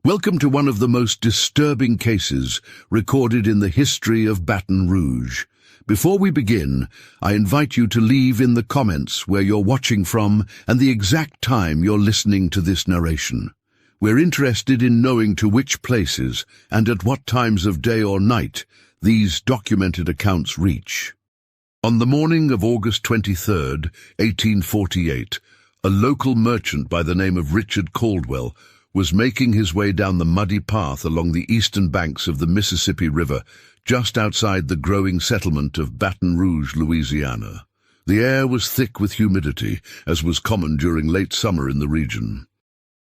Welcome to one of the most disturbing cases recorded in the history of Baton Rouge. Before we begin, I invite you to leave in the comments where you're watching from and the exact time you're listening to this narration. We're interested in knowing to which places and at what times of day or night these documented accounts reach. On the morning of August 23rd, 1848, a local merchant by the name of Richard Caldwell was making his way down the muddy path along the eastern banks of the Mississippi River, just outside the growing settlement of Baton Rouge, Louisiana. The air was thick with humidity, as was common during late summer in the region.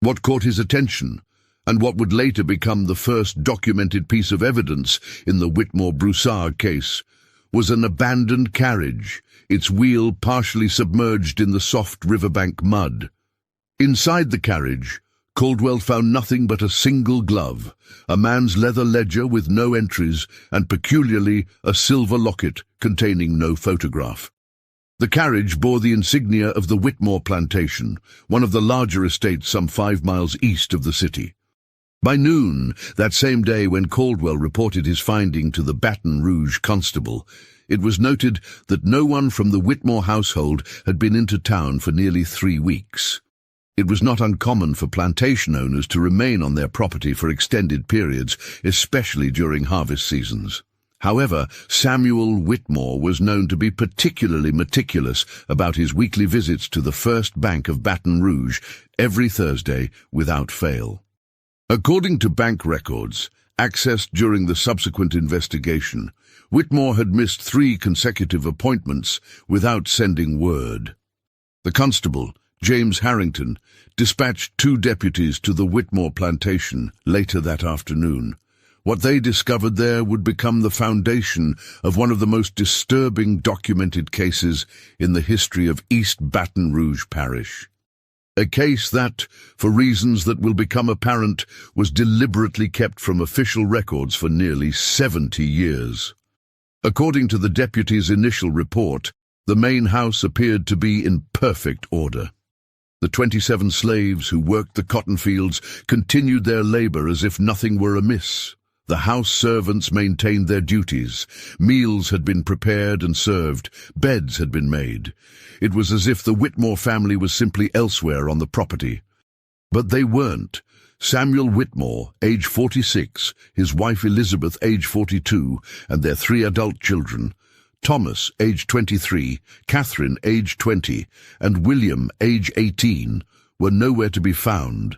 What caught his attention, and what would later become the first documented piece of evidence in the Whitmore-Broussard case, was an abandoned carriage, its wheel partially submerged in the soft riverbank mud. Inside the carriage, Caldwell found nothing but a single glove, a man's leather ledger with no entries, and peculiarly a silver locket containing no photograph. The carriage bore the insignia of the Whitmore Plantation, one of the larger estates some 5 miles east of the city. By noon, that same day when Caldwell reported his finding to the Baton Rouge constable, it was noted that no one from the Whitmore household had been into town for nearly 3 weeks. It was not uncommon for plantation owners to remain on their property for extended periods, especially during harvest seasons. However, Samuel Whitmore was known to be particularly meticulous about his weekly visits to the First Bank of Baton Rouge every Thursday without fail. According to bank records, accessed during the subsequent investigation, Whitmore had missed 3 consecutive appointments without sending word. The constable, James Harrington, dispatched 2 deputies to the Whitmore plantation later that afternoon. What they discovered there would become the foundation of one of the most disturbing documented cases in the history of East Baton Rouge Parish. A case that, for reasons that will become apparent, was deliberately kept from official records for nearly 70 years. According to the deputy's initial report, the main house appeared to be in perfect order. The 27 slaves who worked the cotton fields continued their labor as if nothing were amiss. The house servants maintained their duties. Meals had been prepared and served. Beds had been made. It was as if the Whitmore family was simply elsewhere on the property. But they weren't. Samuel Whitmore, age 46, his wife Elizabeth, age 42, and their 3 adult children, Thomas, age 23, Catherine, age 20, and William, age 18, were nowhere to be found.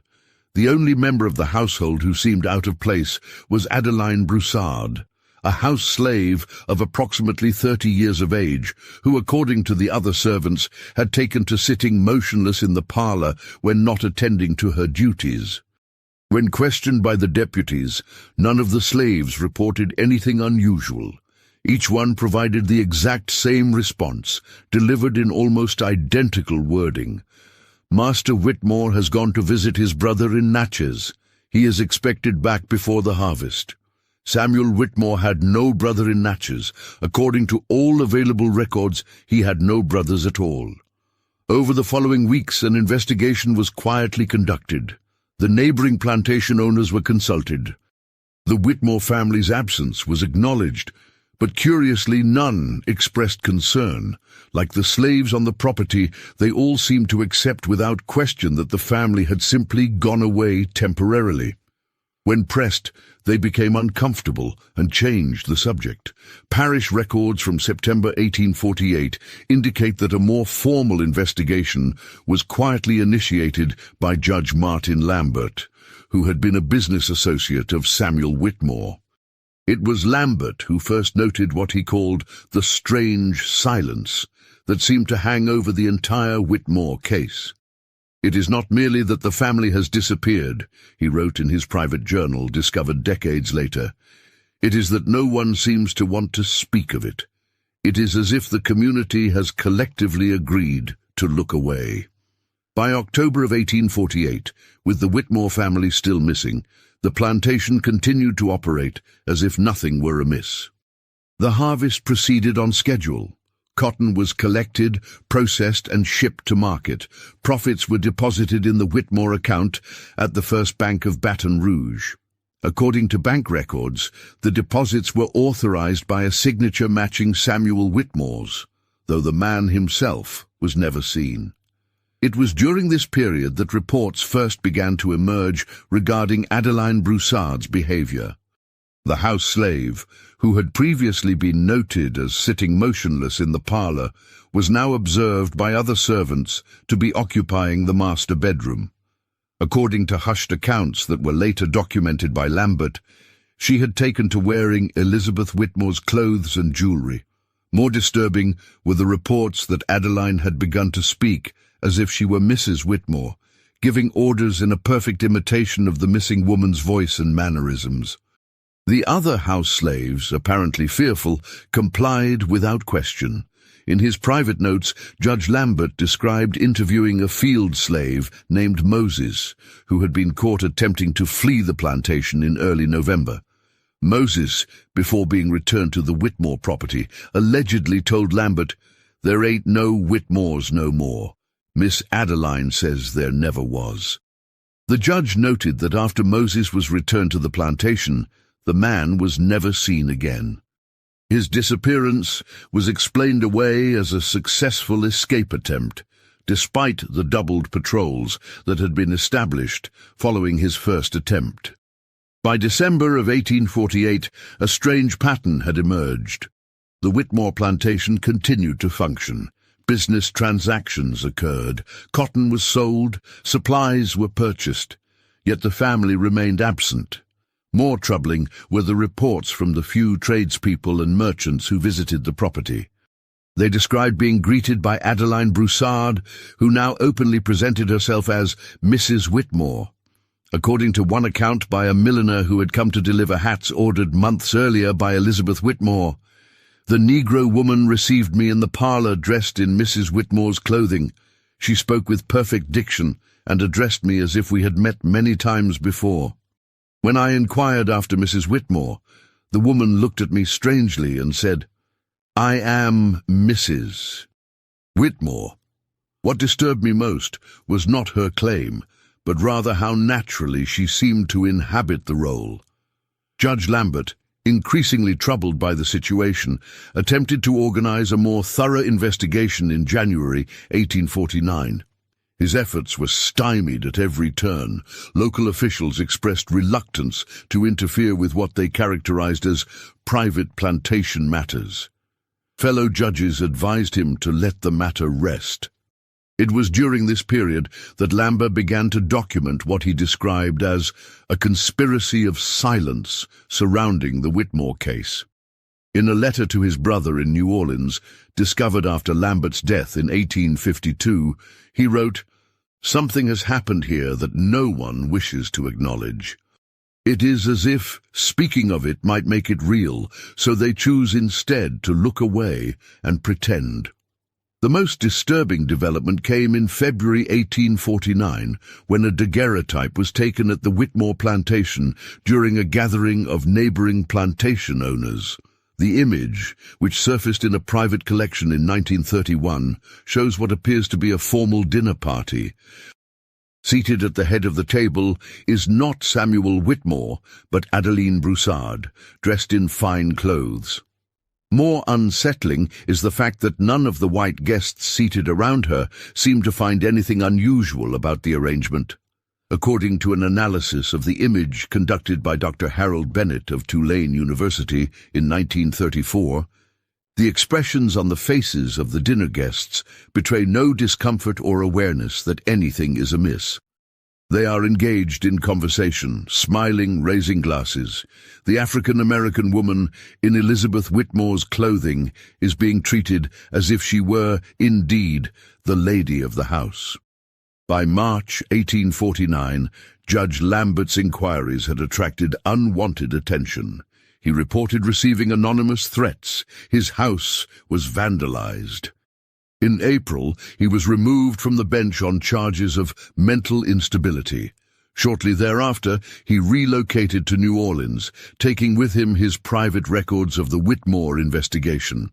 The only member of the household who seemed out of place was Adeline Broussard, a house slave of approximately 30 years of age, who, according to the other servants, had taken to sitting motionless in the parlor when not attending to her duties. When questioned by the deputies, none of the slaves reported anything unusual. Each one provided the exact same response, delivered in almost identical wording. Master Whitmore has gone to visit his brother in Natchez. He is expected back before the harvest. Samuel Whitmore had no brother in Natchez. According to all available records, he had no brothers at all. Over the following weeks, an investigation was quietly conducted. The neighboring plantation owners were consulted. The Whitmore family's absence was acknowledged, but curiously none expressed concern. Like the slaves on the property, they all seemed to accept without question that the family had simply gone away temporarily. When pressed, they became uncomfortable and changed the subject. Parish records from September 1848 indicate that a more formal investigation was quietly initiated by Judge Martin Lambert, who had been a business associate of Samuel Whitmore. It was Lambert who first noted what he called the strange silence that seemed to hang over the entire Whitmore case. "It is not merely that the family has disappeared," he wrote in his private journal, discovered decades later. "It is that no one seems to want to speak of it. It is as if the community has collectively agreed to look away." By October of 1848, with the Whitmore family still missing, the plantation continued to operate as if nothing were amiss. The harvest proceeded on schedule. cotton was collected, processed, and shipped to market. Profits were deposited in the Whitmore account at the First Bank of Baton Rouge. According to bank records, the deposits were authorized by a signature matching Samuel Whitmore's, though the man himself was never seen. It was during this period that reports first began to emerge regarding Adeline Broussard's behavior. The house slave, who had previously been noted as sitting motionless in the parlor, was now observed by other servants to be occupying the master bedroom. According to hushed accounts that were later documented by Lambert, she had taken to wearing Elizabeth Whitmore's clothes and jewelry. More disturbing were the reports that Adeline had begun to speak as if she were Mrs. Whitmore, giving orders in a perfect imitation of the missing woman's voice and mannerisms. The other house slaves, apparently fearful, complied without question. In his private notes, Judge Lambert described interviewing a field slave named Moses, who had been caught attempting to flee the plantation in early November. Moses, before being returned to the Whitmore property, allegedly told Lambert, "There ain't no Whitmores no more. Miss Adeline says there never was." The judge noted that after Moses was returned to the plantation, the man was never seen again. His disappearance was explained away as a successful escape attempt, despite the doubled patrols that had been established following his first attempt. By December of 1848, a strange pattern had emerged. The Whitmore plantation continued to function. Business transactions occurred, cotton was sold, supplies were purchased, yet the family remained absent. More troubling were the reports from the few tradespeople and merchants who visited the property. They described being greeted by Adeline Broussard, who now openly presented herself as Mrs. Whitmore. According to one account by a milliner who had come to deliver hats ordered months earlier by Elizabeth Whitmore, "The Negro woman received me in the parlor dressed in Mrs. Whitmore's clothing. She spoke with perfect diction and addressed me as if we had met many times before. When I inquired after Mrs. Whitmore, the woman looked at me strangely and said, 'I am Mrs. Whitmore.' What disturbed me most was not her claim, but rather how naturally she seemed to inhabit the role." Judge Lambert, increasingly troubled by the situation, attempted to organize a more thorough investigation in January 1849. His efforts were stymied at every turn. Local officials expressed reluctance to interfere with what they characterized as private plantation matters. Fellow judges advised him to let the matter rest. It was during this period that Lambert began to document what he described as a conspiracy of silence surrounding the Whitmore case. In a letter to his brother in New Orleans, discovered after Lambert's death in 1852, he wrote, "Something has happened here that no one wishes to acknowledge. It is as if speaking of it might make it real, so they choose instead to look away and pretend." The most disturbing development came in February 1849, when a daguerreotype was taken at the Whitmore plantation during a gathering of neighboring plantation owners. The image, which surfaced in a private collection in 1931, shows what appears to be a formal dinner party. Seated at the head of the table is not Samuel Whitmore, but Adeline Broussard, dressed in fine clothes. More unsettling is the fact that none of the white guests seated around her seemed to find anything unusual about the arrangement. According to an analysis of the image conducted by Dr. Harold Bennett of Tulane University in 1934, the expressions on the faces of the dinner guests betray no discomfort or awareness that anything is amiss. They are engaged in conversation, smiling, raising glasses. The African-American woman in Elizabeth Whitmore's clothing is being treated as if she were, indeed, the lady of the house. By March 1849, Judge Lambert's inquiries had attracted unwanted attention. He reported receiving anonymous threats. His house was vandalized. In April, he was removed from the bench on charges of mental instability. Shortly thereafter, he relocated to New Orleans, taking with him his private records of the Whitmore investigation.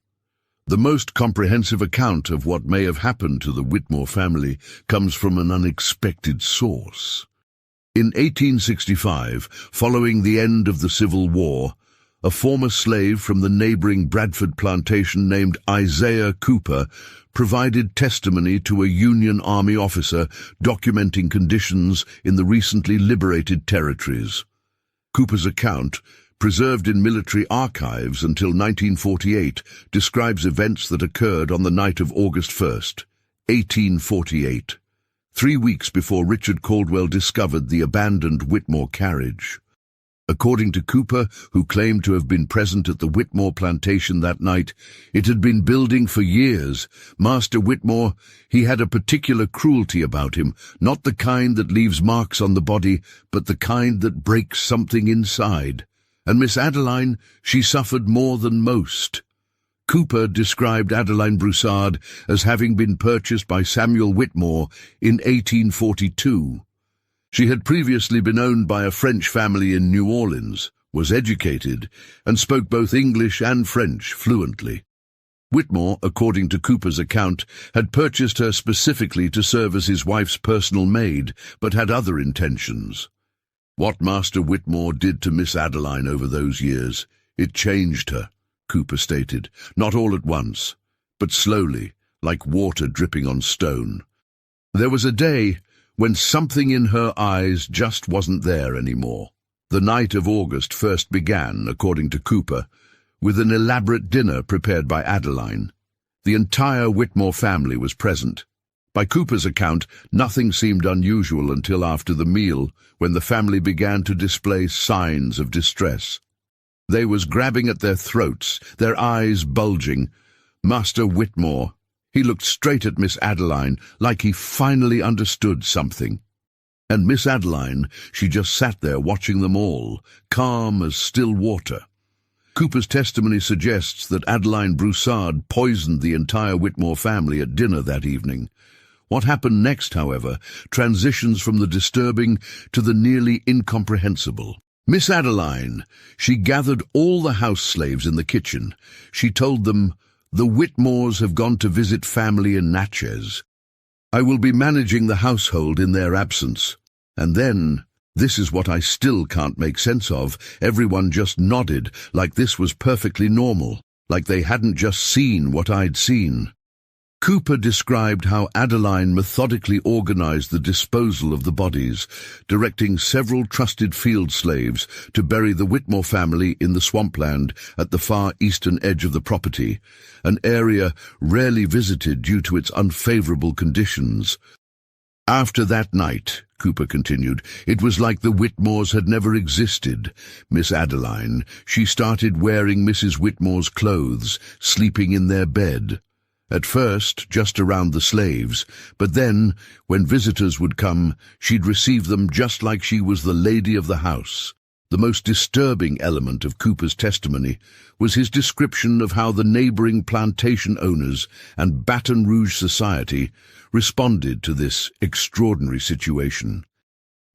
The most comprehensive account of what may have happened to the Whitmore family comes from an unexpected source. In 1865, following the end of the Civil War, a former slave from the neighboring Bradford plantation named Isaiah Cooper provided testimony to a Union Army officer documenting conditions in the recently liberated territories. Cooper's account, preserved in military archives until 1948, describes events that occurred on the night of August 1st, 1848, 3 weeks before Richard Caldwell discovered the abandoned Whitmore carriage. According to Cooper, who claimed to have been present at the Whitmore plantation that night, it had been building for years. Master Whitmore, he had a particular cruelty about him, not the kind that leaves marks on the body, but the kind that breaks something inside. And Miss Adeline, she suffered more than most. Cooper described Adeline Broussard as having been purchased by Samuel Whitmore in 1842. She had previously been owned by a French family in New Orleans, was educated, and spoke both English and French fluently. Whitmore, according to Cooper's account, had purchased her specifically to serve as his wife's personal maid, but had other intentions. What Master Whitmore did to Miss Adeline over those years, it changed her, Cooper stated, not all at once, but slowly, like water dripping on stone. There was a day when something in her eyes just wasn't there anymore. The night of August first began, according to Cooper, with an elaborate dinner prepared by Adeline. The entire Whitmore family was present. By Cooper's account, nothing seemed unusual until after the meal, when the family began to display signs of distress. They was grabbing at their throats, their eyes bulging. Master Whitmore, he looked straight at Miss Adeline, like he finally understood something. And Miss Adeline, she just sat there watching them all, calm as still water. Cooper's testimony suggests that Adeline Broussard poisoned the entire Whitmore family at dinner that evening. What happened next, however, transitions from the disturbing to the nearly incomprehensible. Miss Adeline, she gathered all the house slaves in the kitchen. She told them, "The Whitmores have gone to visit family in Natchez. I will be managing the household in their absence." And then, this is what I still can't make sense of, everyone just nodded, like this was perfectly normal, like they hadn't just seen what I'd seen. Cooper described how Adeline methodically organized the disposal of the bodies, directing several trusted field slaves to bury the Whitmore family in the swampland at the far eastern edge of the property, an area rarely visited due to its unfavorable conditions. After that night, Cooper continued, it was like the Whitmores had never existed. Miss Adeline, she started wearing Mrs. Whitmore's clothes, sleeping in their bed. At first, just around the slaves, but then, when visitors would come, she'd receive them just like she was the lady of the house. The most disturbing element of Cooper's testimony was his description of how the neighboring plantation owners and Baton Rouge society responded to this extraordinary situation.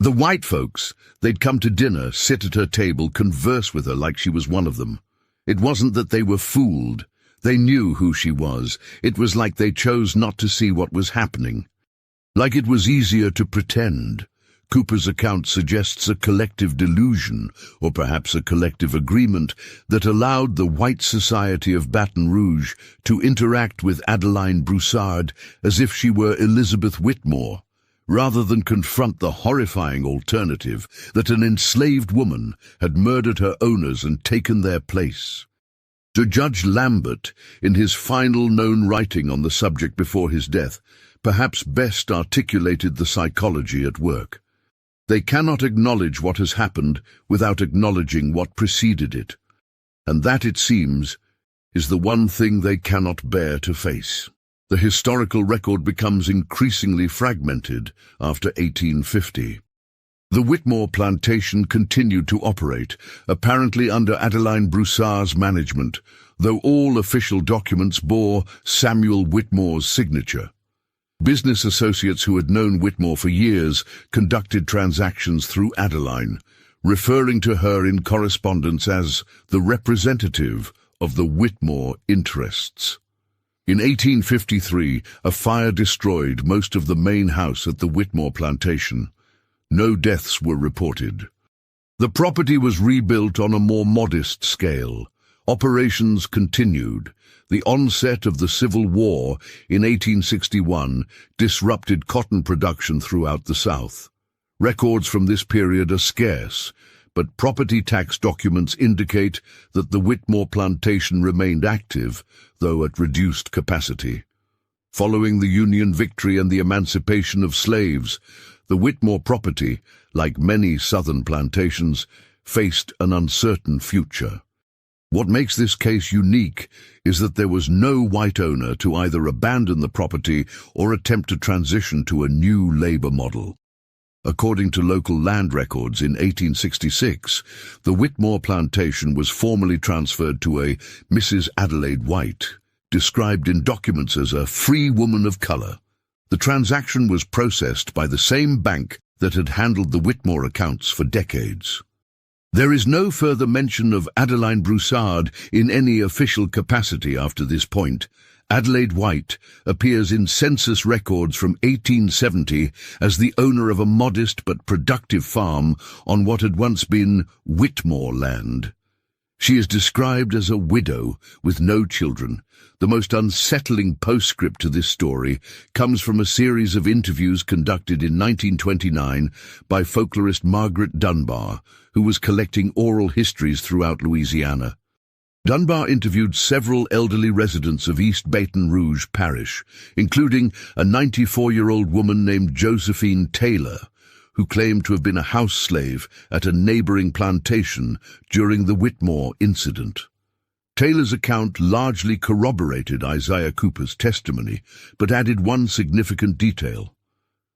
The white folks, they'd come to dinner, sit at her table, converse with her like she was one of them. It wasn't that they were fooled. They knew who she was. It was like they chose not to see what was happening. Like it was easier to pretend. Cooper's account suggests a collective delusion, or perhaps a collective agreement, that allowed the white society of Baton Rouge to interact with Adeline Broussard as if she were Elizabeth Whitmore, rather than confront the horrifying alternative that an enslaved woman had murdered her owners and taken their place. To Judge Lambert, in his final known writing on the subject before his death, perhaps best articulated the psychology at work. They cannot acknowledge what has happened without acknowledging what preceded it. And that, it seems, is the one thing they cannot bear to face. The historical record becomes increasingly fragmented after 1850. The Whitmore plantation continued to operate, apparently under Adeline Broussard's management, though all official documents bore Samuel Whitmore's signature. Business associates who had known Whitmore for years conducted transactions through Adeline, referring to her in correspondence as the representative of the Whitmore interests. In 1853, a fire destroyed most of the main house at the Whitmore Plantation. No deaths were reported. The property was rebuilt on a more modest scale. Operations continued. The onset of the Civil War in 1861 disrupted cotton production throughout the South. Records from this period are scarce, but property tax documents indicate that the Whitmore Plantation remained active, though at reduced capacity. Following the Union victory and the emancipation of slaves, the Whitmore property, like many Southern plantations, faced an uncertain future. What makes this case unique is that there was no white owner to either abandon the property or attempt to transition to a new labor model. According to local land records in 1866, the Whitmore Plantation was formally transferred to a Mrs. Adelaide White, described in documents as a free woman of color. The transaction was processed by the same bank that had handled the Whitmore accounts for decades. There is no further mention of Adeline Broussard in any official capacity after this point. Adelaide White appears in census records from 1870 as the owner of a modest but productive farm on what had once been Whitmore land. She is described as a widow with no children. The most unsettling postscript to this story comes from a series of interviews conducted in 1929 by folklorist Margaret Dunbar, who was collecting oral histories throughout Louisiana. Dunbar interviewed several elderly residents of East Baton Rouge Parish, including a 94-year-old woman named Josephine Taylor, who claimed to have been a house slave at a neighboring plantation during the Whitmore incident. Taylor's account largely corroborated Isaiah Cooper's testimony, but added one significant detail.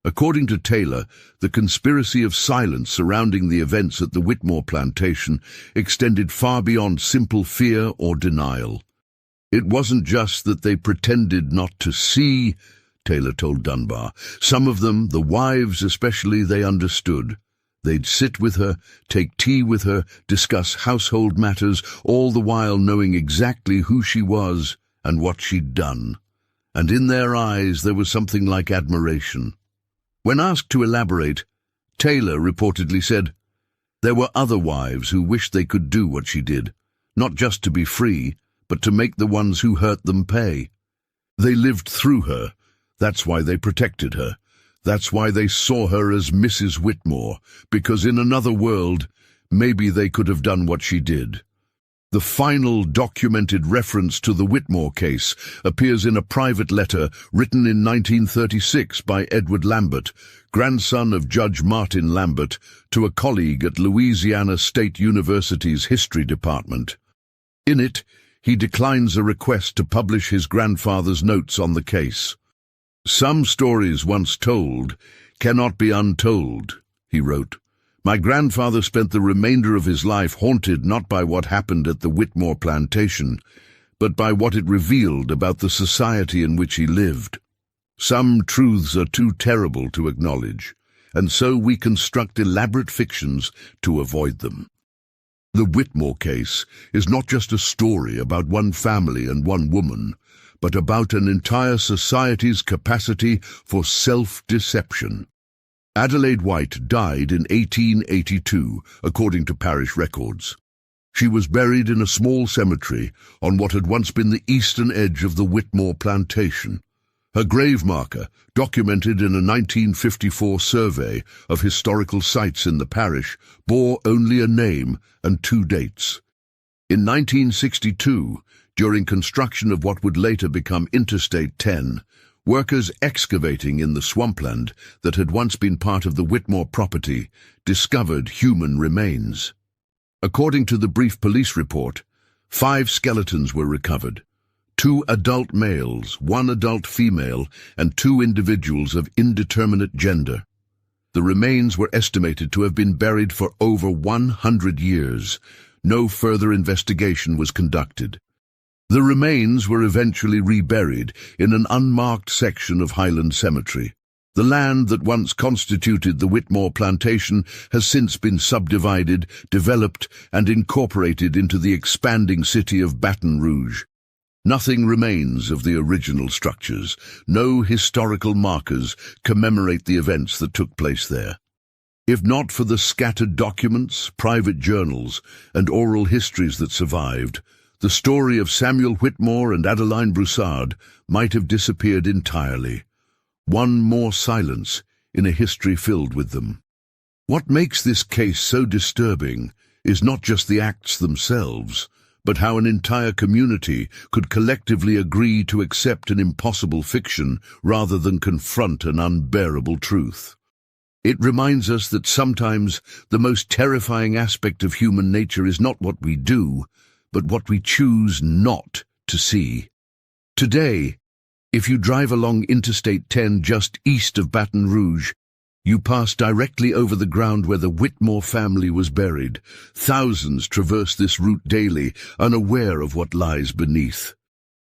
According to Taylor, the conspiracy of silence surrounding the events at the Whitmore Plantation extended far beyond simple fear or denial. It wasn't just that they pretended not to see, Taylor told Dunbar. Some of them, the wives especially, they understood. They'd sit with her, take tea with her, discuss household matters, all the while knowing exactly who she was and what she'd done. And in their eyes there was something like admiration. When asked to elaborate, Taylor reportedly said, "There were other wives who wished they could do what she did, not just to be free, but to make the ones who hurt them pay. They lived through her. That's why they protected her. That's why they saw her as Mrs. Whitmore, because in another world, maybe they could have done what she did." The final documented reference to the Whitmore case appears in a private letter written in 1936 by Edward Lambert, grandson of Judge Martin Lambert, to a colleague at Louisiana State University's History Department. In it, he declines a request to publish his grandfather's notes on the case. "Some stories once told cannot be untold," he wrote. "My grandfather spent the remainder of his life haunted not by what happened at the Whitmore Plantation, but by what it revealed about the society in which he lived. Some truths are too terrible to acknowledge, and so we construct elaborate fictions to avoid them." The Whitmore case is not just a story about one family and one woman, but about an entire society's capacity for self-deception. Adelaide White died in 1882, according to parish records. She was buried in a small cemetery on what had once been the eastern edge of the Whitmore Plantation. Her grave marker, documented in a 1954 survey of historical sites in the parish, bore only a name and 2 dates. In 1962, during construction of what would later become Interstate 10, workers excavating in the swampland that had once been part of the Whitmore property discovered human remains. According to the brief police report, 5 skeletons were recovered: 2 adult males, 1 adult female, and 2 individuals of indeterminate gender. The remains were estimated to have been buried for over 100 years. No further investigation was conducted. The remains were eventually reburied in an unmarked section of Highland Cemetery. The land that once constituted the Whitmore Plantation has since been subdivided, developed, and incorporated into the expanding city of Baton Rouge. Nothing remains of the original structures. No historical markers commemorate the events that took place there. If not for the scattered documents, private journals, and oral histories that survived, the story of Samuel Whitmore and Adeline Broussard might have disappeared entirely. One more silence in a history filled with them. What makes this case so disturbing is not just the acts themselves, but how an entire community could collectively agree to accept an impossible fiction rather than confront an unbearable truth. It reminds us that sometimes the most terrifying aspect of human nature is not what we do, but what we choose not to see. Today, if you drive along Interstate 10 just east of Baton Rouge, you pass directly over the ground where the Whitmore family was buried. Thousands traverse this route daily, unaware of what lies beneath.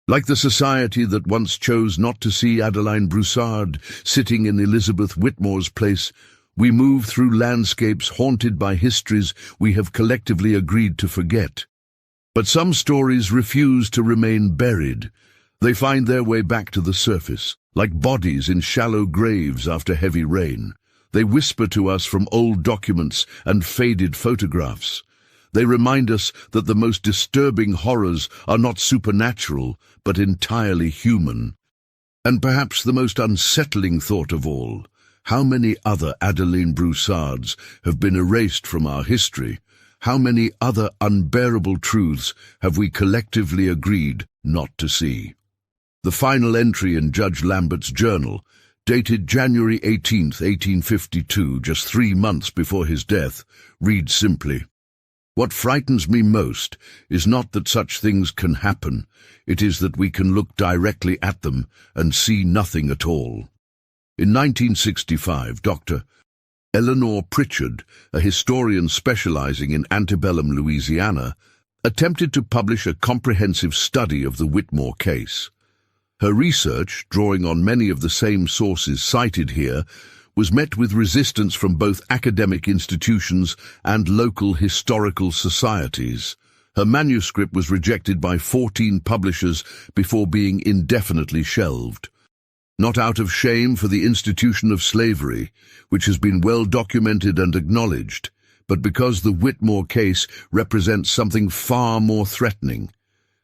Like the society that once chose not to see Adeline Broussard sitting in Elizabeth Whitmore's place, we move through landscapes haunted by histories we have collectively agreed to forget. But some stories refuse to remain buried. They find their way back to the surface, like bodies in shallow graves after heavy rain. They whisper to us from old documents and faded photographs. They remind us that the most disturbing horrors are not supernatural, but entirely human. And perhaps the most unsettling thought of all, how many other Adeline Broussards have been erased from our history? How many other unbearable truths have we collectively agreed not to see? The final entry in Judge Lambert's journal, dated January 18, 1852, just 3 months before his death, reads simply, "What frightens me most is not that such things can happen, it is that we can look directly at them and see nothing at all." In 1965, Dr. Eleanor Pritchard, a historian specializing in antebellum Louisiana, attempted to publish a comprehensive study of the Whitmore case. Her research, drawing on many of the same sources cited here, was met with resistance from both academic institutions and local historical societies. Her manuscript was rejected by 14 publishers before being indefinitely shelved. Not out of shame for the institution of slavery, which has been well documented and acknowledged, but because the Whitmore case represents something far more threatening.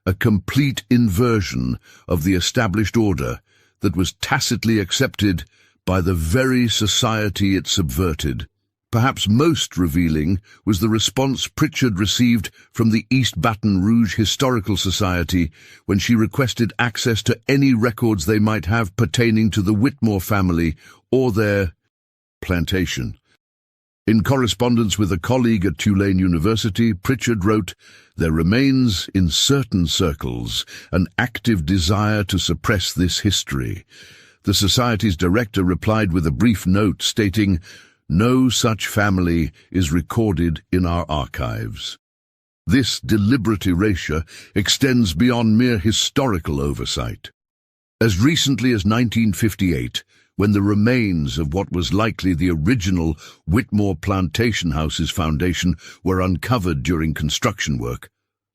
A complete inversion of the established order that was tacitly accepted by the very society it subverted. Perhaps most revealing was the response Pritchard received from the East Baton Rouge Historical Society when she requested access to any records they might have pertaining to the Whitmore family or their plantation. In correspondence with a colleague at Tulane University, Pritchard wrote, "There remains, in certain circles, an active desire to suppress this history." The Society's director replied with a brief note stating, "No such family is recorded in our archives." This deliberate erasure extends beyond mere historical oversight. As recently as 1958, when the remains of what was likely the original Whitmore Plantation House's foundation were uncovered during construction work,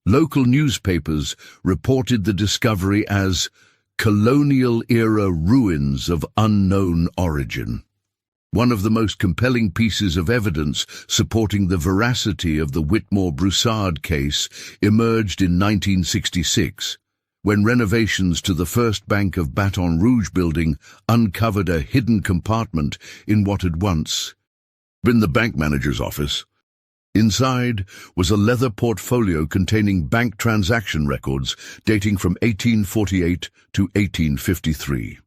local newspapers reported the discovery as colonial-era ruins of unknown origin. One of the most compelling pieces of evidence supporting the veracity of the Whitmore-Broussard case emerged in 1966, when renovations to the First Bank of Baton Rouge building uncovered a hidden compartment in what had once been the bank manager's office. Inside was a leather portfolio containing bank transaction records dating from 1848 to 1853.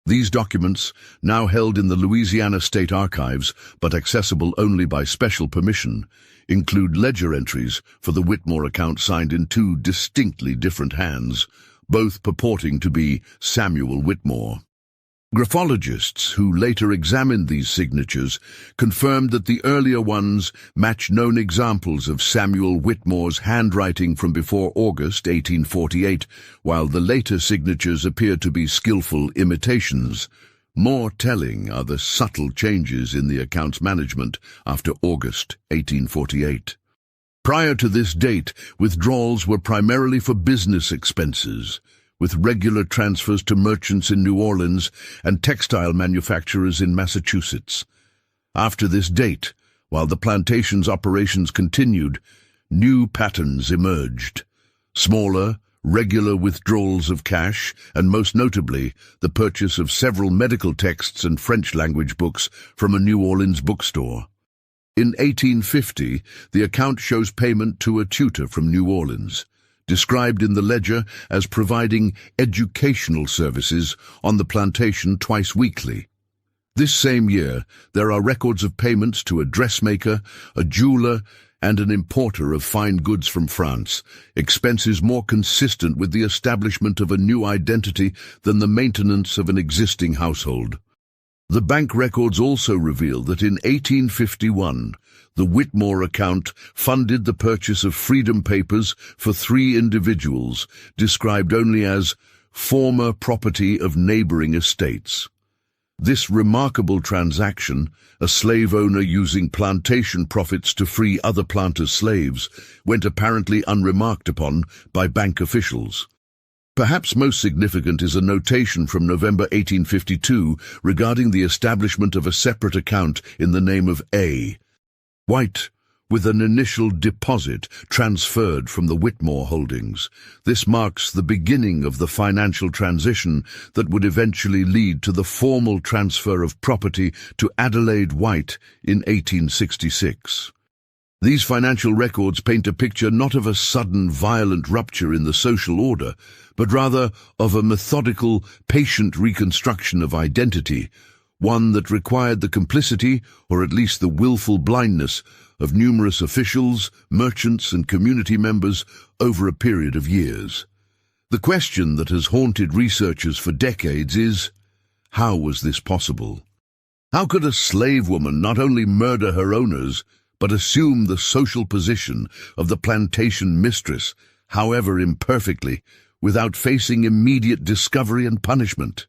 These documents, now held in the Louisiana State Archives but accessible only by special permission, include ledger entries for the Whitmore account signed in 2 distinctly different hands, both purporting to be Samuel Whitmore. Graphologists who later examined these signatures confirmed that the earlier ones match known examples of Samuel Whitmore's handwriting from before August 1848, while the later signatures appear to be skillful imitations. More telling are the subtle changes in the account's management after August 1848. Prior to this date, withdrawals were primarily for business expenses, with regular transfers to merchants in New Orleans and textile manufacturers in Massachusetts. After this date, while the plantation's operations continued, new patterns emerged. Smaller, regular withdrawals of cash, and most notably, the purchase of several medical texts and French-language books from a New Orleans bookstore. In 1850, the account shows payment to a tutor from New Orleans, described in the ledger as providing educational services on the plantation twice weekly. This same year, there are records of payments to a dressmaker, a jeweler, and an importer of fine goods from France, expenses more consistent with the establishment of a new identity than the maintenance of an existing household. The bank records also reveal that in 1851, the Whitmore account funded the purchase of freedom papers for 3 individuals, described only as former property of neighboring estates. This remarkable transaction, a slave owner using plantation profits to free other planters' slaves, went apparently unremarked upon by bank officials. Perhaps most significant is a notation from November 1852 regarding the establishment of a separate account in the name of A. White, with an initial deposit transferred from the Whitmore holdings. This marks the beginning of the financial transition that would eventually lead to the formal transfer of property to Adelaide White in 1866. These financial records paint a picture not of a sudden violent rupture in the social order, but rather of a methodical, patient reconstruction of identity, one that required the complicity, or at least the willful blindness, of numerous officials, merchants, and community members over a period of years. The question that has haunted researchers for decades is, how was this possible? How could a slave woman not only murder her owners, but assume the social position of the plantation mistress, however imperfectly, without facing immediate discovery and punishment?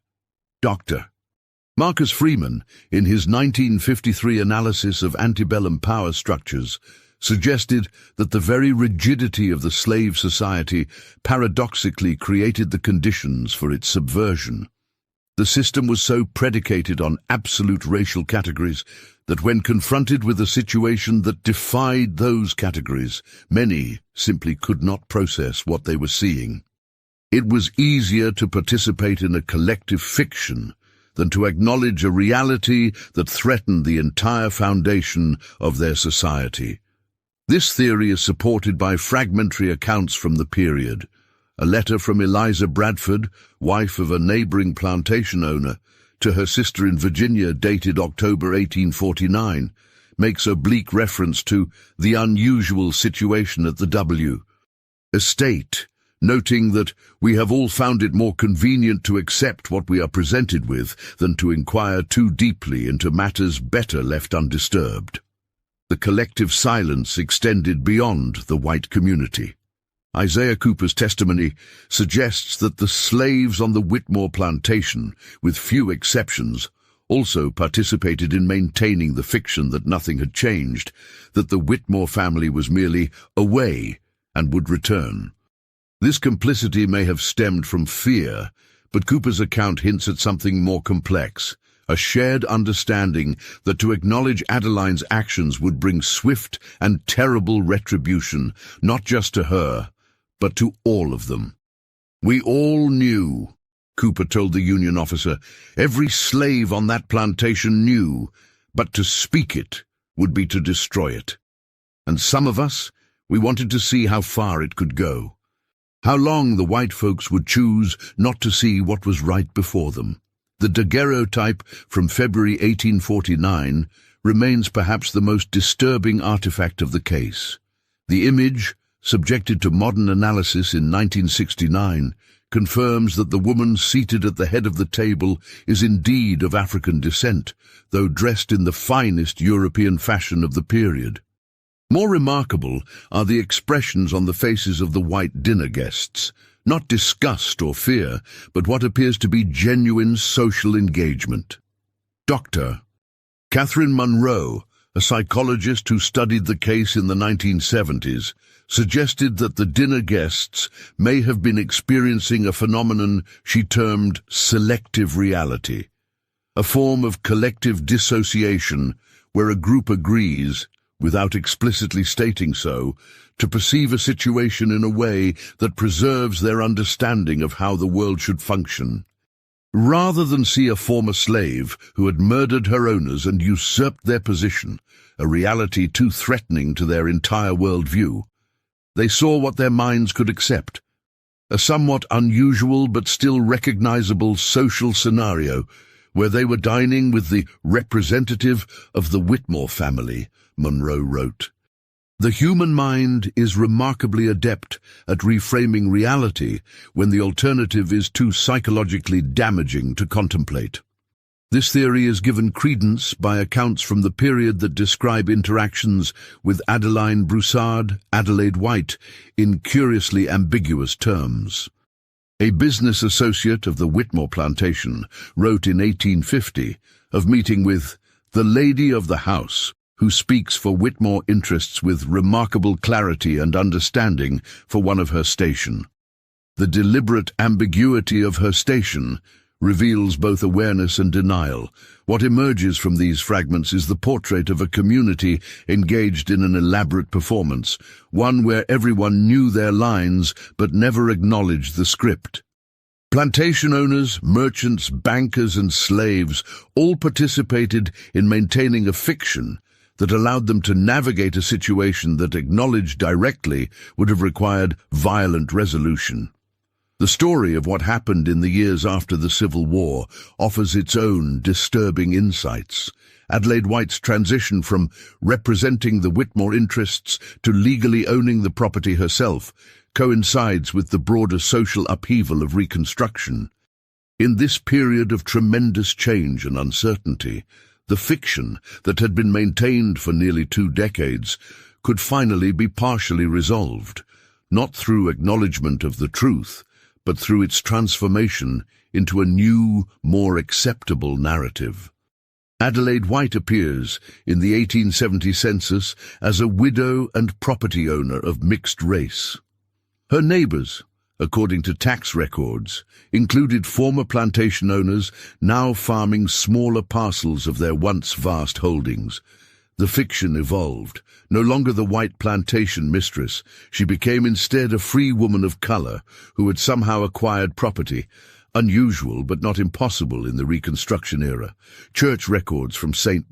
Dr. Marcus Freeman, in his 1953 analysis of antebellum power structures, suggested that the very rigidity of the slave society paradoxically created the conditions for its subversion. The system was so predicated on absolute racial categories that when confronted with a situation that defied those categories, many simply could not process what they were seeing. It was easier to participate in a collective fiction than to acknowledge a reality that threatened the entire foundation of their society. This theory is supported by fragmentary accounts from the period. A letter from Eliza Bradford, wife of a neighboring plantation owner, to her sister in Virginia dated October 1849, makes oblique reference to the unusual situation at the W. estate, noting that we have all found it more convenient to accept what we are presented with than to inquire too deeply into matters better left undisturbed. The collective silence extended beyond the white community. Isaiah Cooper's testimony suggests that the slaves on the Whitmore plantation, with few exceptions, also participated in maintaining the fiction that nothing had changed, that the Whitmore family was merely away and would return. This complicity may have stemmed from fear, but Cooper's account hints at something more complex, a shared understanding that to acknowledge Adeline's actions would bring swift and terrible retribution, not just to her, but to all of them. "We all knew," Cooper told the Union officer. "Every slave on that plantation knew, but to speak it would be to destroy it. And some of us, we wanted to see how far it could go. How long the white folks would choose not to see what was right before them." The daguerreotype from February 1849 remains perhaps the most disturbing artifact of the case. The image, subjected to modern analysis in 1969, confirms that the woman seated at the head of the table is indeed of African descent, though dressed in the finest European fashion of the period. More remarkable are the expressions on the faces of the white dinner guests, not disgust or fear, but what appears to be genuine social engagement. Dr. Catherine Munro, a psychologist who studied the case in the 1970s, suggested that the dinner guests may have been experiencing a phenomenon she termed selective reality, a form of collective dissociation where a group agrees, without explicitly stating so, to perceive a situation in a way that preserves their understanding of how the world should function. Rather than see a former slave who had murdered her owners and usurped their position, a reality too threatening to their entire worldview, they saw what their minds could accept, a somewhat unusual but still recognizable social scenario where they were dining with the representative of the Whitmore family, Monroe wrote. The human mind is remarkably adept at reframing reality when the alternative is too psychologically damaging to contemplate. This theory is given credence by accounts from the period that describe interactions with Adeline Broussard, Adelaide White, in curiously ambiguous terms. A business associate of the Whitmore Plantation wrote in 1850 of meeting with the lady of the house, who speaks for Whitmore interests with remarkable clarity and understanding for one of her station. The deliberate ambiguity of her station reveals both awareness and denial. What emerges from these fragments is the portrait of a community engaged in an elaborate performance, one where everyone knew their lines but never acknowledged the script. Plantation owners, merchants, bankers, and slaves all participated in maintaining a fiction that allowed them to navigate a situation that, acknowledged directly, would have required violent resolution. The story of what happened in the years after the Civil War offers its own disturbing insights. Adelaide White's transition from representing the Whitmore interests to legally owning the property herself coincides with the broader social upheaval of Reconstruction. In this period of tremendous change and uncertainty, the fiction that had been maintained for nearly 2 decades could finally be partially resolved, not through acknowledgement of the truth, but through its transformation into a new, more acceptable narrative. Adelaide White appears in the 1870 census as a widow and property owner of mixed race. Her neighbors, according to tax records, included former plantation owners now farming smaller parcels of their once vast holdings. The fiction evolved. No longer the white plantation mistress, she became instead a free woman of color who had somehow acquired property, unusual but not impossible in the Reconstruction era. Church records from St.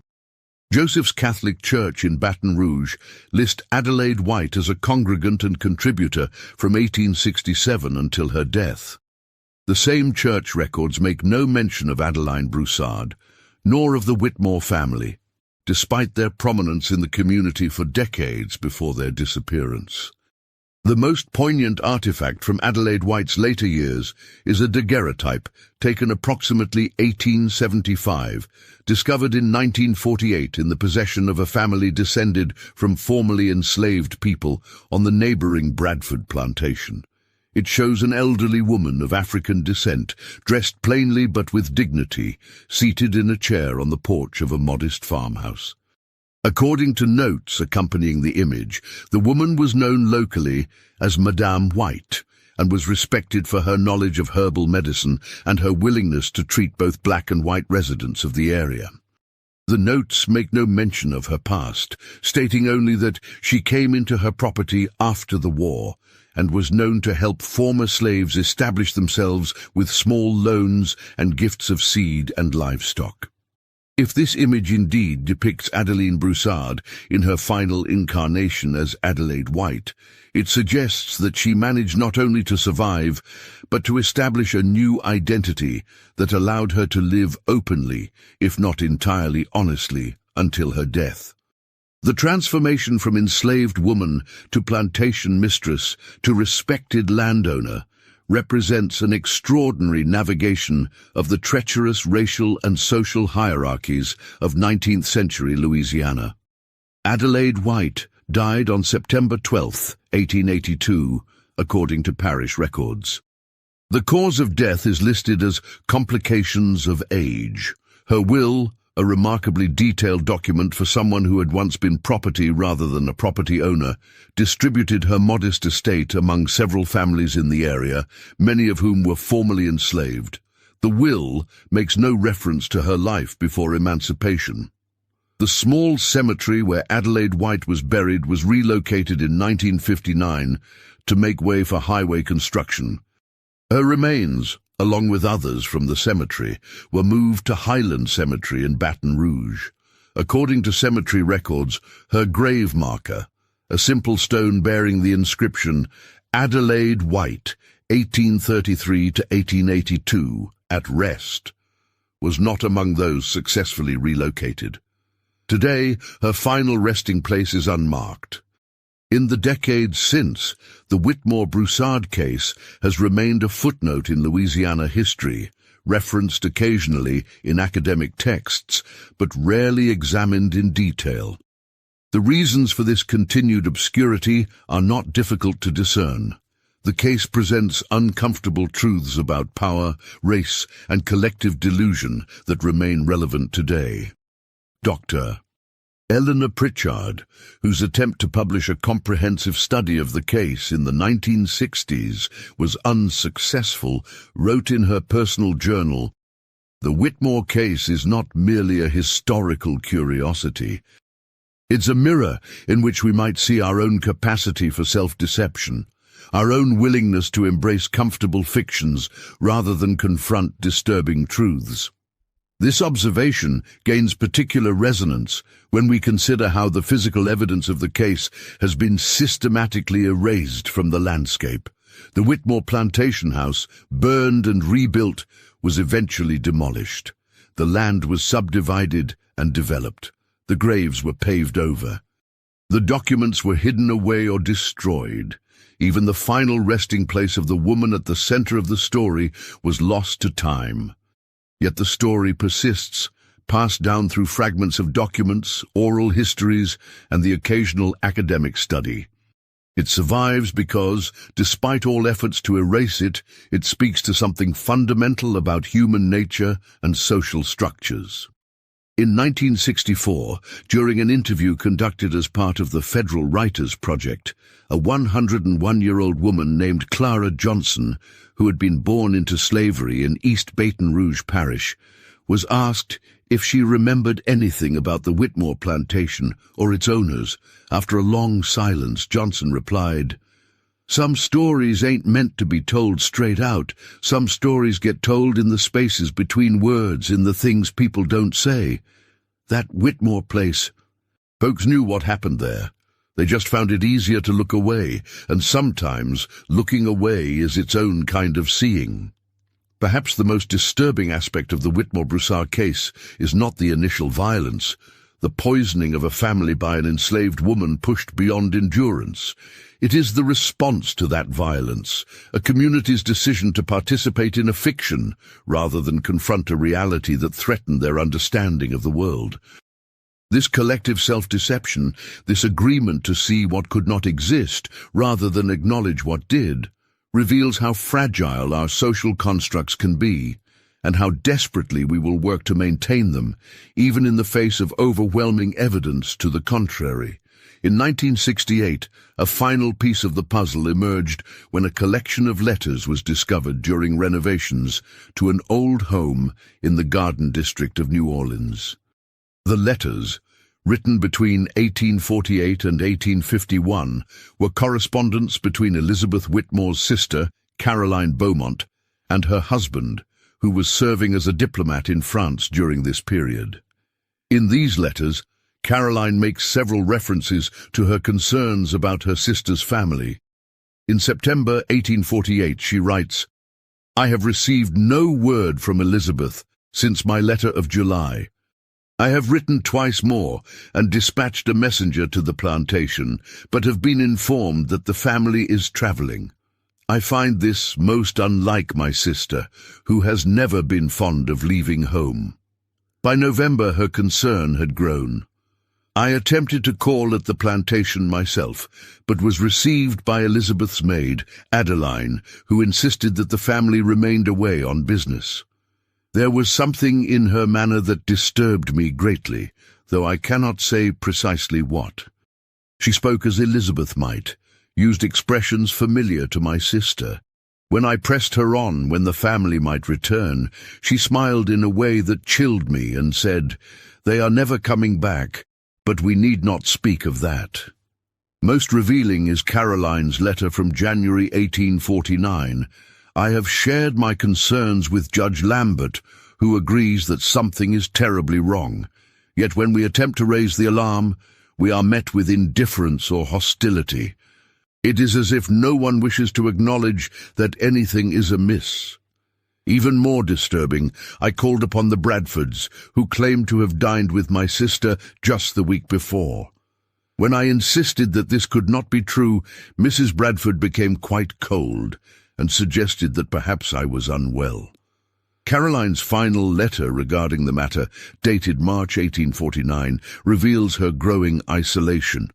Joseph's Catholic Church in Baton Rouge list Adelaide White as a congregant and contributor from 1867 until her death. The same church records make no mention of Adeline Broussard, nor of the Whitmore family, despite their prominence in the community for decades before their disappearance. The most poignant artifact from Adelaide White's later years is a daguerreotype taken approximately 1875, discovered in 1948 in the possession of a family descended from formerly enslaved people on the neighboring Bradford plantation. It shows an elderly woman of African descent, dressed plainly but with dignity, seated in a chair on the porch of a modest farmhouse. According to notes accompanying the image, the woman was known locally as Madame White and was respected for her knowledge of herbal medicine and her willingness to treat both black and white residents of the area. The notes make no mention of her past, stating only that she came into her property after the war and was known to help former slaves establish themselves with small loans and gifts of seed and livestock. If this image indeed depicts Adeline Broussard in her final incarnation as Adelaide White, it suggests that she managed not only to survive, but to establish a new identity that allowed her to live openly, if not entirely honestly, until her death. The transformation from enslaved woman to plantation mistress to respected landowner represents an extraordinary navigation of the treacherous racial and social hierarchies of 19th century Louisiana. Adelaide White died on September 12, 1882, according to parish records. The cause of death is listed as complications of age. Her will, a remarkably detailed document for someone who had once been property rather than a property owner, distributed her modest estate among several families in the area, many of whom were formerly enslaved. The will makes no reference to her life before emancipation. The small cemetery where Adelaide White was buried was relocated in 1959 to make way for highway construction. Her remains, along with others from the cemetery, were moved to Highland Cemetery in Baton Rouge. According to cemetery records, her grave marker, a simple stone bearing the inscription Adelaide White, 1833 to 1882, at rest, was not among those successfully relocated. Today, her final resting place is unmarked. In the decades since, the Whitmore-Broussard case has remained a footnote in Louisiana history, referenced occasionally in academic texts, but rarely examined in detail. The reasons for this continued obscurity are not difficult to discern. The case presents uncomfortable truths about power, race, and collective delusion that remain relevant today. Dr. Eleanor Pritchard, whose attempt to publish a comprehensive study of the case in the 1960s was unsuccessful, wrote in her personal journal, "The Whitmore case is not merely a historical curiosity. It's a mirror in which we might see our own capacity for self-deception, our own willingness to embrace comfortable fictions rather than confront disturbing truths." This observation gains particular resonance when we consider how the physical evidence of the case has been systematically erased from the landscape. The Whitmore plantation house, burned and rebuilt, was eventually demolished. The land was subdivided and developed. The graves were paved over. The documents were hidden away or destroyed. Even the final resting place of the woman at the center of the story was lost to time. Yet the story persists, passed down through fragments of documents, oral histories, and the occasional academic study. It survives because, despite all efforts to erase it, it speaks to something fundamental about human nature and social structures. In 1964, during an interview conducted as part of the Federal Writers Project, a 101-year-old woman named Clara Johnson, who had been born into slavery in East Baton Rouge Parish, was asked if she remembered anything about the Whitmore plantation or its owners. After a long silence, Johnson replied, "Some stories ain't meant to be told straight out. Some stories get told in the spaces between words, in the things people don't say. That Whitmore place, folks knew what happened there. They just found it easier to look away, and sometimes looking away is its own kind of seeing." Perhaps the most disturbing aspect of the Whitmore-Broussard case is not the initial violence, the poisoning of a family by an enslaved woman pushed beyond endurance. It is the response to that violence, a community's decision to participate in a fiction rather than confront a reality that threatened their understanding of the world. This collective self-deception, this agreement to see what could not exist rather than acknowledge what did, reveals how fragile our social constructs can be, and how desperately we will work to maintain them, even in the face of overwhelming evidence to the contrary. In 1968, a final piece of the puzzle emerged when a collection of letters was discovered during renovations to an old home in the Garden District of New Orleans. The letters, written between 1848 and 1851, were correspondence between Elizabeth Whitmore's sister, Caroline Beaumont, and her husband, who was serving as a diplomat in France during this period. In these letters, Caroline makes several references to her concerns about her sister's family. In September 1848, she writes, "I have received no word from Elizabeth since my letter of July. I have written twice more and dispatched a messenger to the plantation, but have been informed that the family is traveling. I find this most unlike my sister, who has never been fond of leaving home." By November, her concern had grown. "I attempted to call at the plantation myself, but was received by Elizabeth's maid, Adeline, who insisted that the family remained away on business. There was something in her manner that disturbed me greatly, though I cannot say precisely what. She spoke as Elizabeth might, used expressions familiar to my sister. When I pressed her on when the family might return, she smiled in a way that chilled me and said, "They are never coming back, but we need not speak of that." Most revealing is Caroline's letter from January 1849. "I have shared my concerns with Judge Lambert, who agrees that something is terribly wrong. Yet when we attempt to raise the alarm, we are met with indifference or hostility. It is as if no one wishes to acknowledge that anything is amiss." Even more disturbing, I called upon the Bradfords, who claimed to have dined with my sister just the week before. When I insisted that this could not be true, Mrs. Bradford became quite cold and suggested that perhaps I was unwell. Caroline's final letter regarding the matter, dated March 1849, reveals her growing isolation.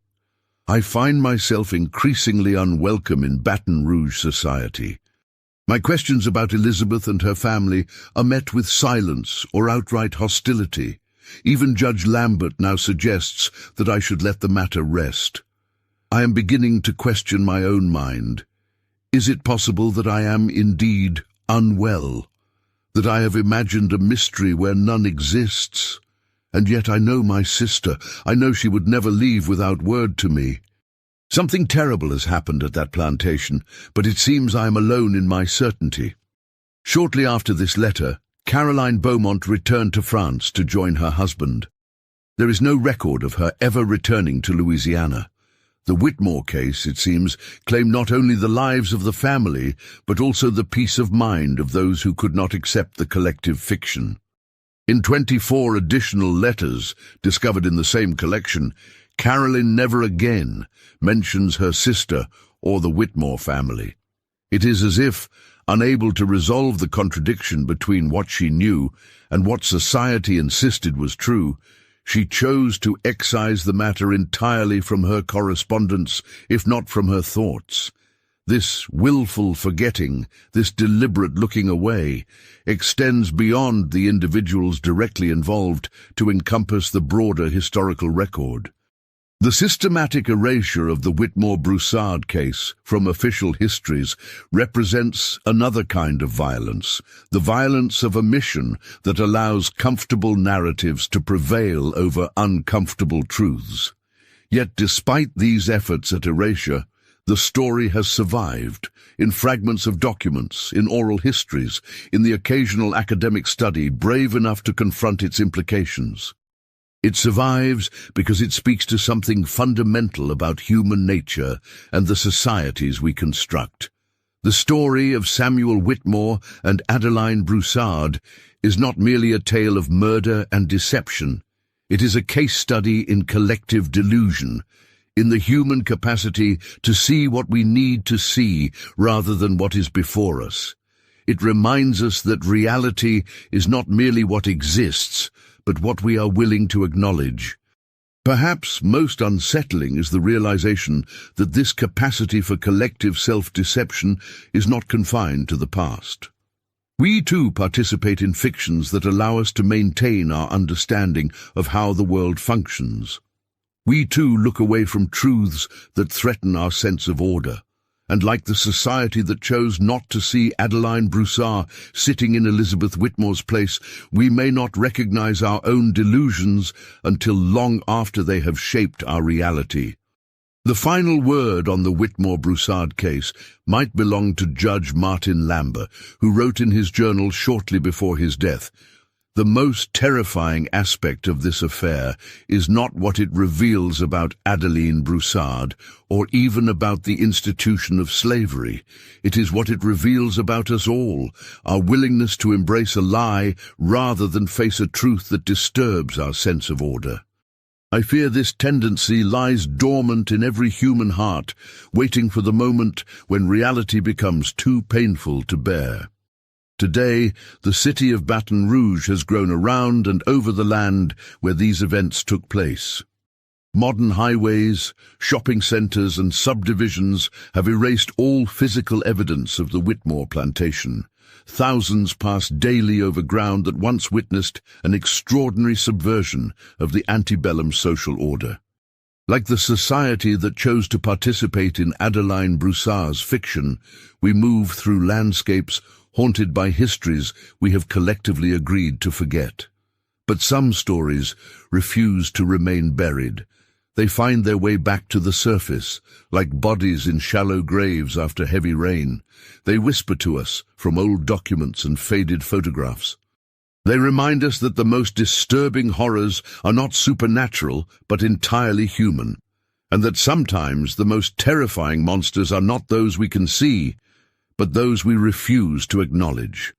"I find myself increasingly unwelcome in Baton Rouge society. My questions about Elizabeth and her family are met with silence or outright hostility. Even Judge Lambert now suggests that I should let the matter rest. I am beginning to question my own mind. Is it possible that I am indeed unwell? That I have imagined a mystery where none exists? And yet I know my sister. I know she would never leave without word to me. Something terrible has happened at that plantation, but it seems I am alone in my certainty." Shortly after this letter, Caroline Beaumont returned to France to join her husband. There is no record of her ever returning to Louisiana. The Whitmore case, it seems, claimed not only the lives of the family, but also the peace of mind of those who could not accept the collective fiction. In 24 additional letters discovered in the same collection, Caroline never again mentions her sister or the Whitmore family. It is as if, unable to resolve the contradiction between what she knew and what society insisted was true, she chose to excise the matter entirely from her correspondence, if not from her thoughts. This willful forgetting, this deliberate looking away, extends beyond the individuals directly involved to encompass the broader historical record. The systematic erasure of the Whitmore-Broussard case from official histories represents another kind of violence, the violence of omission that allows comfortable narratives to prevail over uncomfortable truths. Yet despite these efforts at erasure, the story has survived, in fragments of documents, in oral histories, in the occasional academic study brave enough to confront its implications. It survives because it speaks to something fundamental about human nature and the societies we construct. The story of Samuel Whitmore and Adeline Broussard is not merely a tale of murder and deception. It is a case study in collective delusion, in the human capacity to see what we need to see rather than what is before us. It reminds us that reality is not merely what exists, but what we are willing to acknowledge. Perhaps most unsettling is the realization that this capacity for collective self-deception is not confined to the past. We too participate in fictions that allow us to maintain our understanding of how the world functions. We too look away from truths that threaten our sense of order. And like the society that chose not to see Adeline Broussard sitting in Elizabeth Whitmore's place, we may not recognize our own delusions until long after they have shaped our reality. The final word on the Whitmore-Broussard case might belong to Judge Martin Lambert, who wrote in his journal shortly before his death, "The most terrifying aspect of this affair is not what it reveals about Adeline Broussard or even about the institution of slavery. It is what it reveals about us all, our willingness to embrace a lie rather than face a truth that disturbs our sense of order." I fear this tendency lies dormant in every human heart, waiting for the moment when reality becomes too painful to bear. Today, the city of Baton Rouge has grown around and over the land where these events took place. Modern highways, shopping centers, and subdivisions have erased all physical evidence of the Whitmore plantation. thousands pass daily over ground that once witnessed an extraordinary subversion of the antebellum social order. Like the society that chose to participate in Adeline Broussard's fiction, we move through landscapes haunted by histories we have collectively agreed to forget. But some stories refuse to remain buried. They find their way back to the surface, like bodies in shallow graves after heavy rain. They whisper to us from old documents and faded photographs. They remind us that the most disturbing horrors are not supernatural, but entirely human, and that sometimes the most terrifying monsters are not those we can see, but those we refuse to acknowledge.